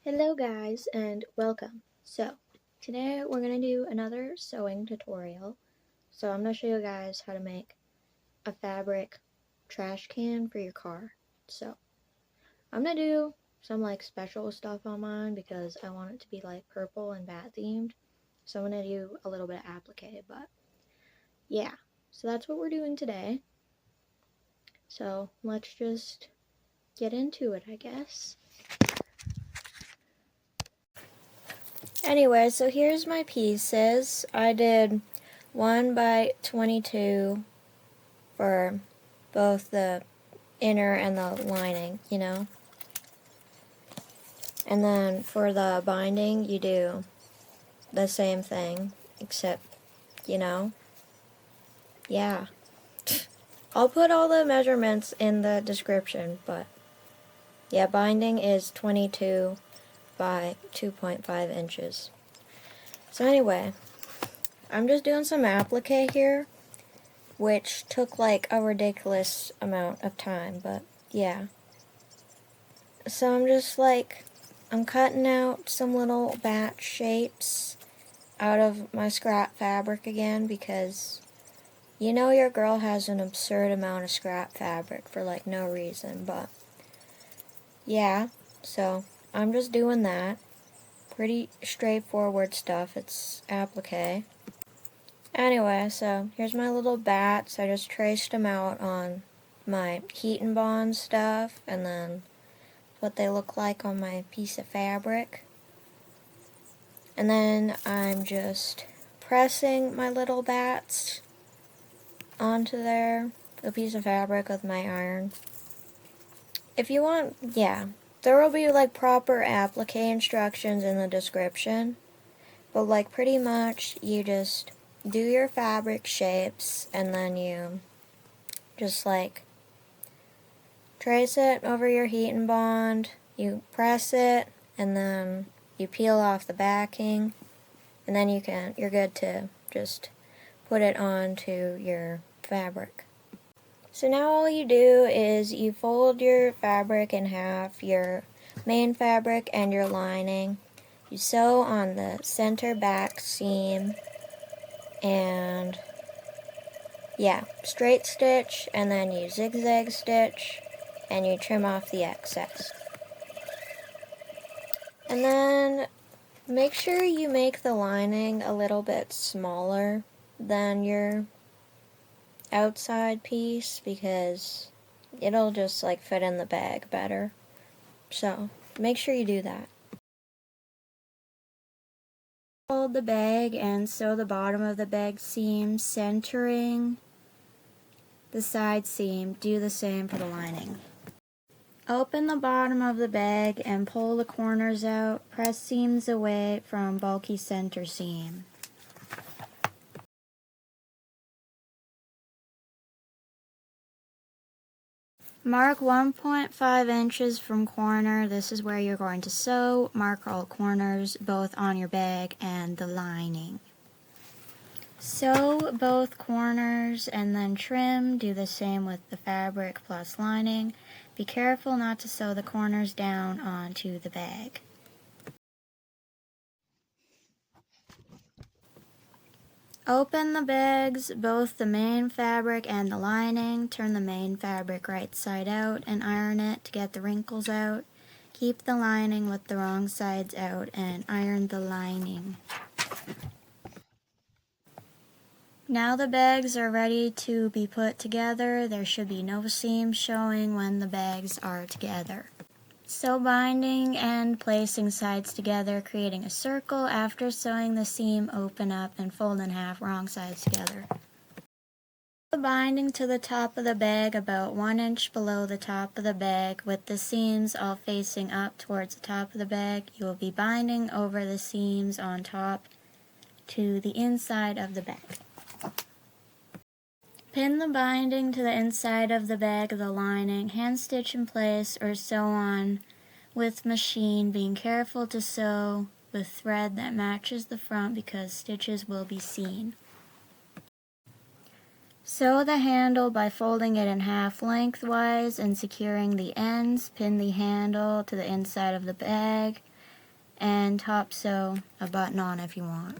Hello guys and welcome. So today we're going to do another sewing tutorial. So I'm going to show you guys how to make a fabric trash can for your car. So I'm going to do some like special stuff on mine because I want it to be like purple and bat themed. So I'm going to do a little bit of applique, but yeah. So that's what we're doing today. So let's just get into it, I guess. Anyway, so here's my pieces. I did 1 by 22 for both the inner and the lining, you know. And then for the binding, you do the same thing, except, you know, yeah. I'll put all the measurements in the description, but yeah, binding is 22 by 2.5 inches. So anyway, I'm just doing some applique here, which took like a ridiculous amount of time, but yeah. So I'm cutting out some little batch shapes out of my scrap fabric again because you know your girl has an absurd amount of scrap fabric for like no reason, but yeah, so I'm just doing that. Pretty straightforward stuff, it's applique. Anyway, so here's my little bats. I just traced them out on my heat and bond stuff, and then what they look like on my piece of fabric. And then I'm just pressing my little bats onto there, a piece of fabric with my iron. If you want, yeah, there will be like proper applique instructions in the description, but like pretty much you just do your fabric shapes and then you just like trace it over your heat and bond, you press it, and then you peel off the backing, and then you're good to just put it onto your fabric. So now all you do is you fold your fabric in half, your main fabric and your lining. You sew on the center back seam, and yeah, straight stitch, and then you zigzag stitch, and you trim off the excess. And then make sure you make the lining a little bit smaller than your outside piece because it'll just like fit in the bag better. So make sure you do that. Fold the bag and sew the bottom of the bag seam, centering the side seam. Do the same for the lining. Open the bottom of the bag and pull the corners out. Press seams away from bulky center seam. Mark 1.5 inches from corner. This is where you're going to sew. Mark all corners, both on your bag and the lining. Sew both corners and then trim. Do the same with the fabric plus lining. Be careful not to sew the corners down onto the bag. Open the bags, both the main fabric and the lining. Turn the main fabric right side out and iron it to get the wrinkles out. Keep the lining with the wrong sides out and iron the lining. Now the bags are ready to be put together. There should be no seams showing when the bags are together. Sew binding and placing sides together, creating a circle. After sewing the seam, open up and fold in half, wrong sides together. The binding to the top of the bag about 1 inch below the top of the bag with the seams all facing up towards the top of the bag. You will be binding over the seams on top to the inside of the bag. Pin the binding to the inside of the bag of the lining, hand stitch in place or sew on with machine, being careful to sew with thread that matches the front because stitches will be seen. Sew the handle by folding it in half lengthwise and securing the ends. Pin the handle to the inside of the bag. and top sew a button on if you want.